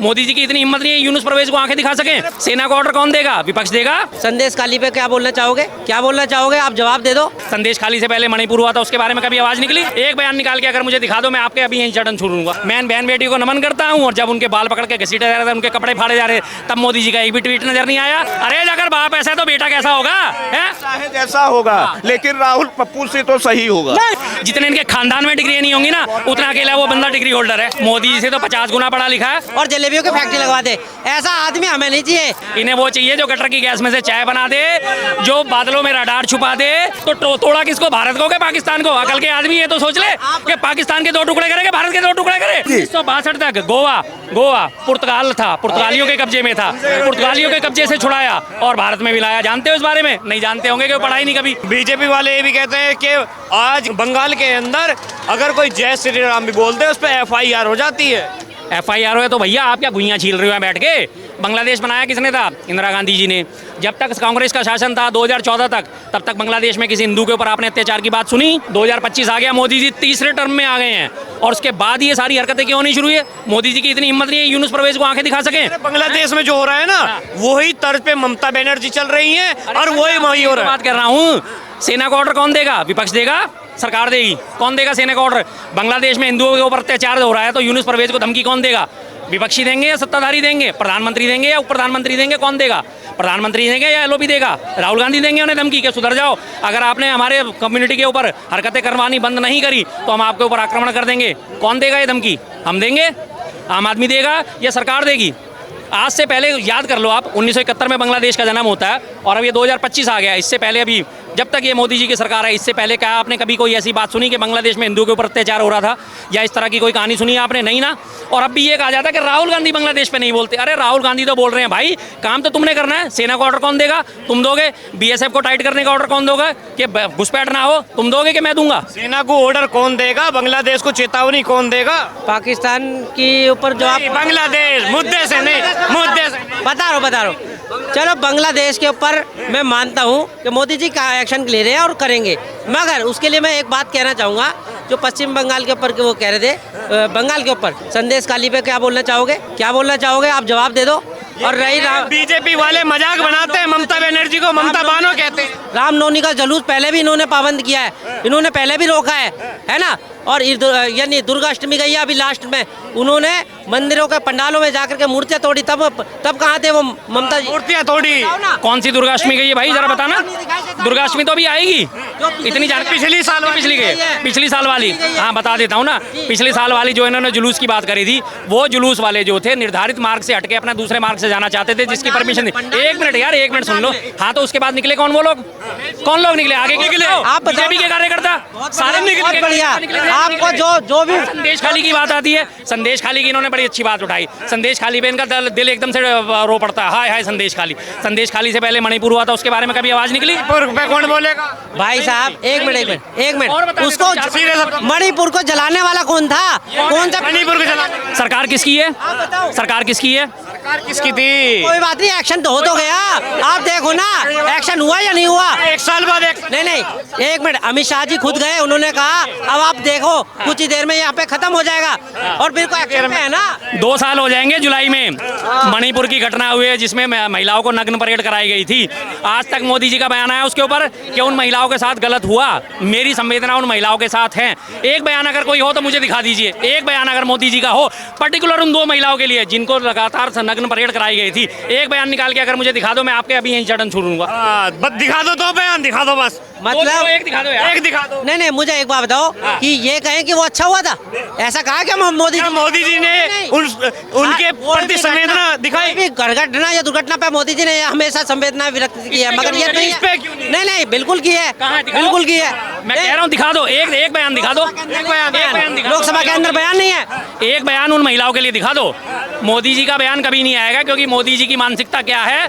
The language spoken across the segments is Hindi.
मोदी जी की इतनी हिम्मत नहीं है यूनुस परवेज को आंखें दिखा सके। सेना को ऑर्डर कौन देगा? विपक्ष देगा। संदेश खाली पे क्या बोलना चाहोगे? क्या बोलना चाहोगे? आप जवाब दे दो। संदेश खाली से पहले मणिपुर हुआ था, उसके बारे में कभी आवाज निकली? एक बयान निकाल के अगर मुझे दिखा दो, मैं आपके अभी यहीं चढ़न छोड़ूंगा। मैं बहन बेटी को नमन करता हूँ, और जब उनके बाल पकड़ के घसीटे जा रहे थे, उनके कपड़े फाड़े जा रहे, तब मोदी जी का एक भी ट्वीट नजर नहीं आया। अरे अगर बाप ऐसा है तो बेटा कैसा होगा? चाहे जैसा होगा, लेकिन राहुल पप्पू से तो सही होगा। जितने इनके खानदान में डिग्री नहीं होंगी ना, उतना अकेला वो बंदा डिग्री होल्डर है। मोदी जी से तो 50 गुना पढ़ा लिखा है। और जलेबियों की फैक्ट्री लगवा दे, ऐसा आदमी हमें नहीं चाहिए। इन्हें वो चाहिए जो गटर की गैस में से चाय बना दे, जो बादलों में रडार छुपा दे। तो तोड़ा किसको? भारत को के पाकिस्तान को? अकल के आदमी है तो सोच ले कि पाकिस्तान के 2 टुकड़े करेंगे, भारत के 2 टुकड़े करे। 1962 तक गोवा पुर्तगाल था, पुर्तगालियों के कब्जे में था, पुर्तगालियों के कब्जे से छुड़ाया और भारत में भी लाया। जानते हो इस बारे में? नहीं जानते होंगे, क्यों पढ़ाई नहीं कभी। बीजेपी वाले ये भी कहते हैं कि आज बंगाल के अंदर अगर कोई जय श्री राम भी बोलते हैं उस पर FIR हो जाती है। FIR है तो भैया आप क्या भुइयां छील रहे हो बैठ के? बांग्लादेश बनाया किसने था? इंदिरा गांधी जी ने। जब तक कांग्रेस का शासन था 2014 तक, तब तक बांग्लादेश में किसी हिंदू के ऊपर आपने अत्याचार की बात सुनी? 2025 आ गया, मोदी जी तीसरे टर्म में आ गए हैं, और उसके बाद ये सारी हरकतें क्यों नहीं शुरू हुई? मोदी जी की इतनी हिम्मत नहीं है यूनुस परवेज को आंखें दिखा सके। बांग्लादेश में जो हो रहा है ना, वही तर्ज पे ममता बनर्जी चल रही है और वही हो रहा है। बात कर रहा हूँ, सेना को ऑर्डर कौन देगा? विपक्ष देगा? सरकार देगी? कौन देगा सेना का ऑर्डर? बांग्लादेश में हिंदुओं के ऊपर अत्याचार हो रहा है तो यूनुस परवेज को धमकी कौन देगा? विपक्षी देंगे या सत्ताधारी देंगे? प्रधानमंत्री देंगे या उप प्रधानमंत्री देंगे? कौन देगा? प्रधानमंत्री देंगे या LOP देगा? राहुल गांधी देंगे उन्हें धमकी के सुधर जाओ, अगर आपने हमारे कम्युनिटी के ऊपर हरकतें करवानी बंद नहीं करी तो हम आपके ऊपर आक्रमण कर देंगे? कौन देगा ये धमकी? हम देंगे? आम आदमी देगा या सरकार देगी? आज से पहले याद कर लो आप, 1971 में बांग्लादेश का जन्म होता है और अब ये 2025 आ गया। इससे पहले अभी जब तक ये मोदी जी की सरकार है, इससे पहले क्या आपने कभी कोई ऐसी बात सुनी कि बांग्लादेश में हिंदुओं के ऊपर अत्याचार हो रहा था, या इस तरह की कोई कहानी सुनी आपने? नहीं ना। और अब भी ये कहा जाता है कि राहुल गांधी बांग्लादेश पे नहीं बोलते। अरे राहुल गांधी तो बोल रहे हैं भाई, काम तो तुमने करना है। सेना को ऑर्डर कौन देगा? तुम दोगे। BSF को टाइट करने का ऑर्डर कौन दोगे कि घुसपैठ ना हो? तुम दोगे कि मैं दूंगा? सेना को ऑर्डर कौन देगा? बांग्लादेश को चेतावनी कौन देगा? पाकिस्तान के ऊपर जो आप बांग्लादेश मुद्दे से नहीं, मुद्दे से बता रहा हूँ। चलो बांग्लादेश के ऊपर मैं मानता हूँ कि मोदी जी का एक्शन ले रहे हैं और करेंगे, मगर उसके लिए मैं एक बात कहना चाहूँगा, जो पश्चिम बंगाल के ऊपर वो कह रहे थे, बंगाल के ऊपर संदेश खाली पे क्या बोलना चाहोगे? क्या बोलना चाहोगे? आप जवाब दे दो। और रही बीजेपी वाले मजाक बनाते हैं ममता बनर्जी को, ममता बानो कहते हैं। रामनवमी का जुलूस पहले भी इन्होंने पाबंद किया है, इन्होंने पहले भी रोका है ना। और यानी दुर्गाष्टमी गई है अभी लास्ट में, उन्होंने मंदिरों के पंडालों में जाकर के मूर्तियां तोड़ी, तब कहाँ थे वो ममता जी? मूर्तियां तोड़ी? कौन सी दुर्गाष्टमी गई है भाई, जरा बताना। दुर्गाष्टमी तो अभी आएगी, इतनी जान पिछली साल पिछली साल वाली। हाँ बता देता हूँ ना, पिछले साल वाली जो इन्होंने जुलूस की बात करी थी, वो जुलूस वाले जो थे निर्धारित मार्ग से हटके अपना दूसरे मार्ग से जाना चाहते थे, जिसकी परमिशन। एक मिनट यार, एक मिनट सुन लो। हाँ तो उसके बाद निकले कौन वो लोग? कौन लोग निकले? आगे निकले आप बीजेपी के कार्यकर्ता सारे निकले। बढ़िया। आपको जो भी संदेश खाली की बात आती है, संदेश खाली की इन्होंने बड़ी अच्छी बात उठाई। संदेश खाली पे इनका दिल एकदम से रो पड़ता है। हाय हाय संदेश खाली। संदेश खाली से पहले मणिपुर हुआ था, उसके बारे में कभी आवाज निकली? कौन बोलेगा भाई साहब? एक मिनट उसको मणिपुर को जलाने वाला कौन था? कौन सा मणिपुर को जलाने? सरकार किसकी है? सरकार किसकी है? सरकार किसकी थी? कोई बात नहीं, एक्शन तो हो तो गया। आप देखो ना, एक्शन हुआ या नहीं हुआ? 1 साल बाद नहीं, एक मिनट, अमित शाह जी खुद गए, उन्होंने कहा अब आप देखो कुछ ही देर में यहाँ पे खत्म हो जाएगा, और फिर को एक्शन में है ना। 2 साल हो जाएंगे जुलाई में मणिपुर की घटना हुई है, जिसमें महिलाओं को नग्न परेड कराई गई थी। आज तक मोदी जी का बयान आया उसके ऊपर कि उन महिलाओं के साथ गलत हुआ। मेरी संवेदना उन महिलाओं के साथ है। एक बयान अगर कोई हो तो मुझे दिखा दीजिए, एक बयान अगर मोदी जी का हो पर्टिकुलर उन 2 महिलाओं के लिए जिनको लगातार नग्न परेड कराई गई थी। एक बयान निकाल के अगर मुझे दिखा दो, मैं आपके अभी यहीं चढ़न छोड़ूंगा। दिखा दो, 2 बयान दिखा दो बस। मतलब एक दिखा दो यार। एक दिखा दो। नहीं, मुझे एक बात बताओ कि ये कहें कि वो अच्छा हुआ था, ऐसा कहा क्या मोदी जी ने उनके प्रति संवेदना दिखाई? घटना या दुर्घटना पे मोदी जी ने हमेशा संवेदना व्यक्त की है, मगर ये नहीं बिल्कुल की है, बिल्कुल की है। मैं कह रहा हूँ दिखा दो, एक बयान दिखा दो। लोकसभा के अंदर बयान नहीं है। एक बयान उन महिलाओं के लिए दिखा दो। मोदी जी का बयान कभी नहीं आएगा, क्योंकि मोदी जी की मानसिकता क्या है,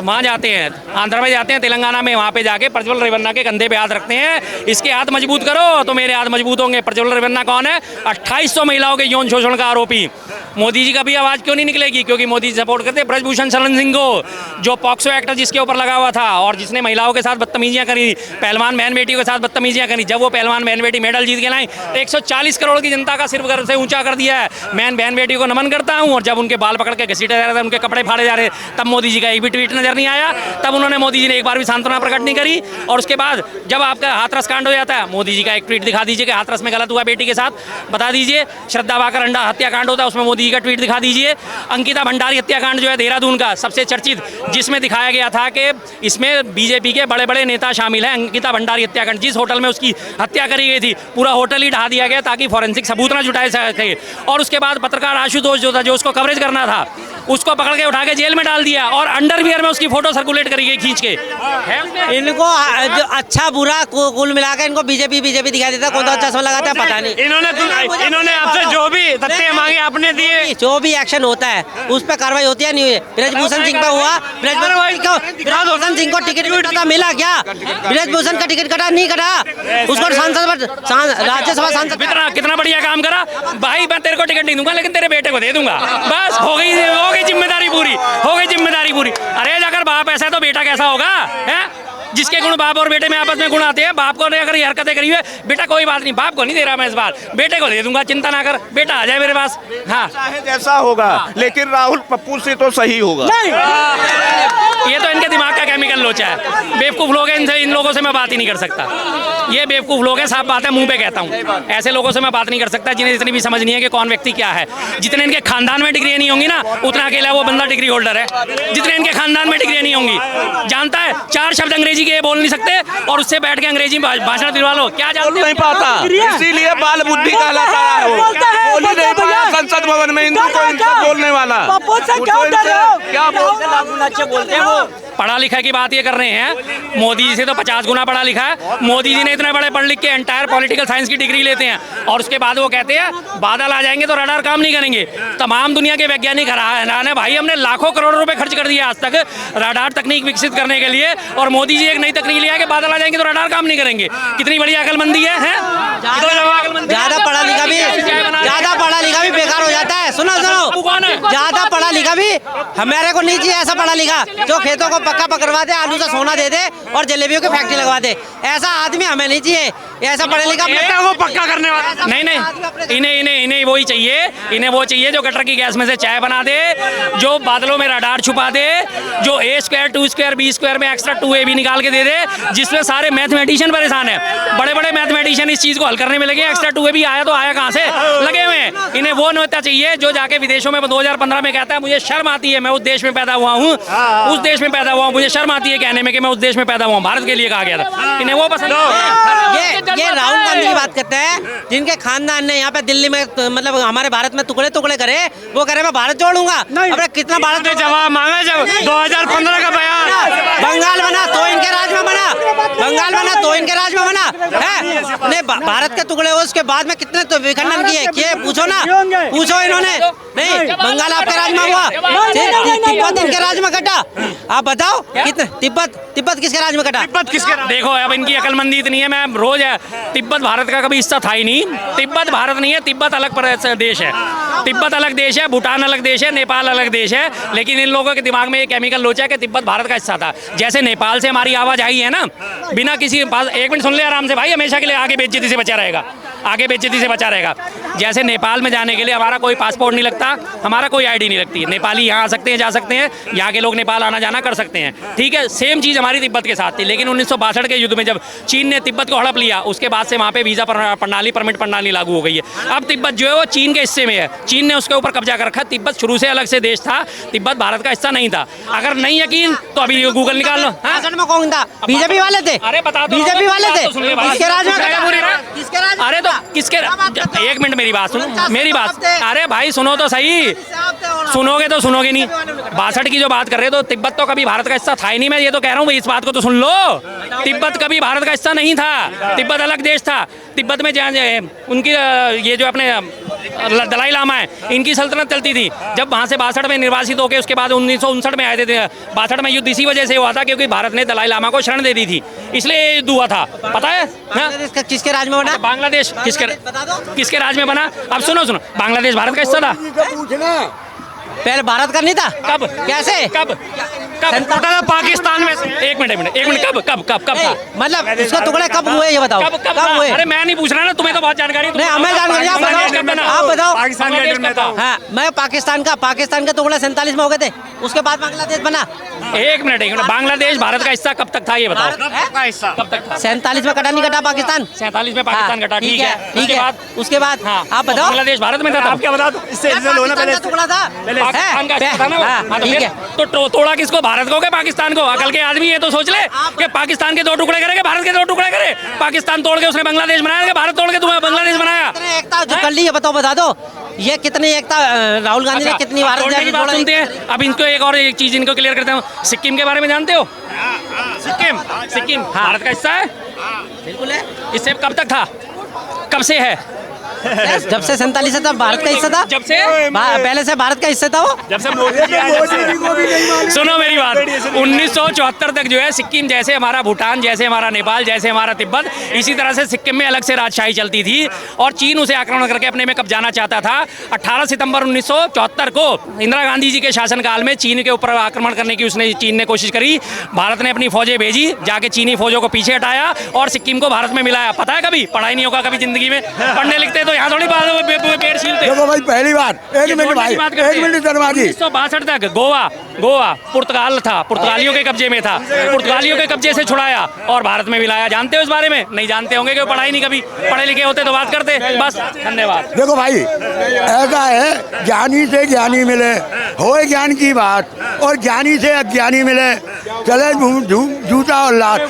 वहाँ जाते हैं, आंध्र में जाते हैं, तेलंगाना में, वहाँ पे जाके प्रज्वल रेवन्ना के कंधे पे हाथ रखते हैं, इसके हाथ मजबूत करो तो मेरे हाथ मजबूत होंगे। प्रज्वल रेवन्ना कौन है? 2800 महिलाओं के यौन शोषण का आरोपी। मोदी जी का भी आवाज़ क्यों नहीं निकलेगी? क्योंकि मोदी जी सपोर्ट करते ब्रजभूषण शरण सिंह को, जो पॉक्सो एक्ट जिसके ऊपर लगा हुआ था और जिसने महिलाओं के साथ बदतमीजियां करी, पहलवान बहन बेटी के साथ बदतमीजियां करी। जब वो पहलवान बहन बेटी मेडल जीत के लाई, 140 करोड़ की जनता का सिर्फ गर्व से ऊंचा कर दिया है। मैं बहन बेटी को नमन करता हूं। और जब उनके बाल पकड़ के घसीटा जा रहा था, उनके कपड़े फाड़े जा रहे, तब मोदी जी का एक भी ट्वीट नजर नहीं आया। तब उन्होंने, मोदी जी ने एक बार भी सांत्वना प्रकट नहीं करी। और उसके बाद जब आपका हाथरस कांड हो जाता है, मोदी जी का एक ट्वीट दिखा दीजिए कि हाथरस में गलत हुआ बेटी के साथ, बता दीजिए। श्रद्धा वाकर अंडा हत्याकांड होता है, उसमें मोदी जी का ट्वीट दिखा दीजिए। अंकिता भंडारी हत्याकांड जो है देहरादून का सबसे चर्चित, जिसमें दिखाया गया था कि इसमें बीजेपी के बड़े बड़े नेता शामिल हैं। अंकिता भंडारी हत्याकांड, जिस होटल में उसकी हत्या करी गई थी, पूरा होटल ही ढहा दिया गया ताकि फॉरेंसिक सबूत ना जुटाए सके। और उसके बाद पत्रकार आशुतोष जो था, जो उसको कवरेज करना था, उसको पकड़ के उठा के जेल में डाल दिया और अंडरवियर में उसकी फोटो सर्कुलेट करी गई खींच के। इनको जो अच्छा बुरा कुल मिलाकर इनको बीजेपी दिखाई देता, कौन सा चश्मा लगाता है पता नहीं। इन्होंने आपसे जो भी तथ्य मांगे आपने दिए, जो भी एक्शन होता है उस पर कार्रवाई होती है, नहीं हुई। ब्रजभूषण सिंह पे हुआ, ब्रजभूषण सिंह को टिकट कटा मिला क्या? ब्रजभूषण का टिकट कटा नहीं कटा, उसको सांसद राज्यसभा सांसद। कितना बढ़िया काम करा भाई। मैं तेरे को टिकट नहीं दूंगा, लेकिन तेरे बेटे को दे दूंगा। बस हो गई जिम्मेदारी पूरी, हो गई जिम्मेदारी पूरी। अरे अगर बाप ऐसा है तो बेटा कैसा होगा? है जिसके गुण बाप और बेटे में आपस में गुण आते हैं। बाप को अगर ये हरकतें करी है, बेटा कोई बात नहीं, बाप को नहीं दे रहा मैं इस बार, बेटे को दे दूंगा, चिंता ना कर, बेटा आ जाए मेरे पास। हाँ, चाहे जैसा होगा, लेकिन राहुल पप्पू से तो सही होगा। ये तो इनके दिमाग का केमिकल लोचा है। बेवकूफ लोग हैं, इनसे, इन लोगों से मैं बात ही नहीं कर सकता। ये बेवकूफ लोग हैं, साफ बात है, मुंह पे कहता हूँ। ऐसे लोगों से मैं बात नहीं कर सकता जिन्हें इतनी भी समझ नहीं है कि कौन व्यक्ति क्या है। जितने इनके खानदान में डिग्री नहीं होंगी ना, उतना अकेला वो बंदा डिग्री होल्डर है। जितने इनके खानदान में डिग्री नहीं होंगी, जानता है 4 शब्द अंग्रेजी के बोल नहीं सकते और उससे बैठ के अंग्रेजी भाषण दिलवा लो, क्या जानते नहीं पाता, इसीलिए बाल बुद्धि कहलाता है। बोल ही नहीं पाया संसद भवन में हिंदू को हिंसक बोलने वाला। क्या बोलते हैं वो? पढ़ा लिखा की बात ये कर रहे हैं, मोदी जी से तो 50 गुना पढ़ा लिखा है। मोदी जी ने इतने बड़े पढ़ लिख के एंटायर पॉलिटिकल साइंस की डिग्री लेते हैं और उसके बाद वो कहते हैं बादल आ जाएंगे तो रडार काम नहीं करेंगे। तमाम दुनिया के वैज्ञानिक हैरान है भाई, हमने लाखों करोड़ रुपए खर्च कर दिया आज तक रडार तकनीक विकसित करने के लिए, और मोदी जी एक नई तकनीक लिया कि बादल आ जाएंगे तो रडार काम नहीं करेंगे। कितनी बड़ी अकलमंदी है? ज्यादा पढ़ा लिखा भी बेकार हो जाता है। सुनो ज्यादा पढ़ा लिखा भी हमारे को नहीं चाहिए। ऐसा पढ़ा लिखा जो खेतों को पक्का पकड़वा दे, आलू से सोना दे दे और जलेबियों की फैक्ट्री लगवा दे, ऐसा आदमी हमें नहीं चाहिए। ऐसा पढ़ा लिखा वो पक्का करने वाला नहीं, इन्हें वही चाहिए, इन्हें वो चाहिए जो गटर की गैस में से चाय बना दे, जो बादलों में रडार छुपा दे, जो A² 2² B² में एक्स्ट्रा 2A भी निकाल के दे दे, जिसमें सारे मैथमेटिशियन परेशान है। बड़े बड़े मैथमेटिशियन इस चीज को हल करने में लगे। एक्स्ट्रा 2A भी आया तो आया कहाँ से, लगे हुए हैं। इन्हें वो नेता चाहिए जो जाके विदेशों में 2015 में कहता है मुझे शर्म आती है, मैं उस देश में पैदा हुआ हूँ, उस देश में पैदा हुआ हूँ, मुझे शर्म आती है कहने में कि मैं उस देश में पैदा हुआ हूँ। भारत के लिए कहा गया था, इन्हें वो पसंद है। ये राहुल गांधी की बात करते हैं, जिनके खानदान ने यहाँ पे दिल्ली में मतलब हमारे भारत में टुकड़े टुकड़े करे, वो कह रहे मैं भारत जोड़ूंगा। अब कितना भारत ने जवाब मांगा जब 2015 का बयान, बंगाल बना तो इनके राज में बना, बंगाल बना तो इनके राज में बना है। ने भारत के टुकड़े हुए उसके बाद में कितने तो विखंडन किए, पूछो ना, पूछो इन्होंने। नहीं, बंगाल आपके राज में हुआ, तिब्बत इनके राज में कटा। आप बताओ कितने तिब्बत किसके राज में कटा? तिब्बत किसके? देखो अब इनकी अकलमंदी इतनी है, मैं रोज है, तिब्बत भारत का कभी हिस्सा था ही नहीं। तिब्बत भारत नहीं है, तिब्बत अलग देश है। तिब्बत अलग देश है, भूटान अलग देश है, नेपाल अलग देश है। लेकिन इन लोगों के दिमाग में ये केमिकल लोचा है कि तिब्बत भारत का हिस्सा था। जैसे नेपाल से हमारी आवाज आई है ना, बिना किसी पास, एक मिनट सुन ले आराम से भाई, हमेशा के लिए आगे बेइज्जती से बचा रहेगा, आगे बेइज्जती से बचा रहेगा। जैसे नेपाल में जाने के लिए हमारा कोई पासपोर्ट नहीं लगता, हमारा कोई आईडी नहीं लगती, नेपाली यहाँ आ सकते हैं, जा सकते हैं, यहाँ के लोग नेपाल आना जाना कर सकते हैं, ठीक है। सेम चीज़ हमारी तिब्बत के साथ थी। लेकिन 1962 के युद्ध में जब चीन ने तिब्बत को हड़प लिया, उसके बाद से वहाँ पे वीज़ा प्रणाली, परमिट प्रणाली लागू हो गई है। अब तिब्बत जो है वो चीन के हिस्से में है, चीन ने उसके ऊपर कब्जा कर रखा। तिब्बत शुरू से अलग से देश था, तिब्बत भारत का हिस्सा नहीं था। अगर नहीं यकीन तो अभी गूगल निकाल लो। में कौन था? बीजेपी वाले थे। अरे बता दो, बीजेपी वाले थे। किसके राज में? अरे तो किसके, एक मिनट मेरी बात सुनो, मेरी बात, अरे भाई सुनो तो सही, सुनोगे तो सुनोगे नहीं। 62 की जो बात कर रहे हो तो तिब्बत तो कभी भारत का हिस्सा था ही नहीं। मैं ये तो कह रहा हूँ, इस बात को तो सुन लो, तिब्बत कभी भारत का हिस्सा नहीं था, तिब्बत अलग देश था। तिब्बत में जहाँ उनकी ये जो अपने दलाई लामा है, इनकी सल्तनत चलती थी। जब वहाँ से 62 में निर्वासित होकर उसके बाद 1959 में आए थे, 62 में युद्ध इसी वजह से हुआ था क्योंकि भारत ने दलाई लामा को शरण दे दी थी, इसलिए युद्ध हुआ था। पता है हाँ? बांग्लादेश का किसके राज में बना? बांग्लादेश बता दो। किसके राज में बना? अब सुनो बांग्लादेश भारत का हिस्सा था। पहले भारत का नहीं था? कब? कैसे? कब पाकिस्तान में से? एक मिनट कब था? मतलब उसका टुकड़े कब हुए ये बताओ? कब हुए? अरे मैं नहीं पूछ रहा ना, तुम्हें तो बहुत जानकारी है। नहीं हमें जानकारी, आप बताओ, आप बताओ। बांग्लादेश कब था? हाँ, मैं पाकिस्तान का टुकड़ा 47 में हो गए थे, उसके बाद बांग्लादेश बना। एक मिनट बांग्लादेश भारत का हिस्सा कब तक था ये बताओ? कब तक था? 47 में कटा नहीं कटा पाकिस्तान? 47 में पाकिस्तान हाँ, कटा, ठीक है। ठीक है, उसके बाद हाँ, आप बताओ। बांग्लादेश भारत में था? आप क्या बता दो, पाकिस्तान का टुकड़ा था पाकिस्तान का हिस्सा था ना वो? हाँ, हाँ, तो ठीक फिर? है। तो तोड़ा किसको, भारत को के पाकिस्तान को? अकल के आदमी ये तो सोच ले कि पाकिस्तान के 2 टुकड़े करेंगे, भारत के 2 टुकड़े करे। पाकिस्तान तोड़ के उसने बांग्लादेश बनाया कि भारत तोड़ के तुम्हें बांग्लादेश बनाया? कितने एकता जो कर ली है बताओ, बता दो। ये कितनी एकता राहुल गांधी ने कितनी भारत तोड़ने की बात सुनते हैं। अब इनको एक चीज इनको क्लियर करते हैं, सिक्किम के बारे में जानते हो? सिक्किम भारत का हिस्सा है, बिल्कुल है। इससे कब तक था, कब से है? जब से 47 था भारत का हिस्सा था। जब से पहले से भारत का हिस्सा था वो। जब से सुनो मेरी बात, 1974 तक जो है सिक्किम जैसे हमारा भूटान, जैसे हमारा नेपाल, जैसे हमारा तिब्बत, इसी तरह से सिक्किम में अलग से राजशाही चलती थी और चीन उसे आक्रमण करके अपने में कब्जाना चाहता था। 18 सितंबर 1974 को इंदिरा गांधी जी के शासनकाल में चीन के ऊपर आक्रमण करने की चीन ने कोशिश करी। भारत ने अपनी फौजें भेजी, जाके चीनी फौजों को पीछे हटाया और सिक्किम को भारत में मिलाया। पता है कभी पढ़ाई नहीं होगा कभी जिंदगी में, पढ़ने लिखते तो यहाँ थोड़ी पेड़ छीलते। देखो भाई पहली बार एक मिनट शर्मा जी, 1962 तक गोवा पुर्तगाल था, पुर्तगालियों के कब्जे में था, पुर्तगालियों के कब्जे से छुड़ाया और भारत में मिलाया। जानते हो इस बारे में? नहीं जानते होंगे क्योंकि पढ़ाई नहीं, कभी पढ़े लिखे होते तो बात करते। बस धन्यवाद। देखो भाई ऐसा है, ज्ञानी से ज्ञानी मिले होए ज्ञान की बात और ज्ञानी से अज्ञानी मिले चले जूता और लात।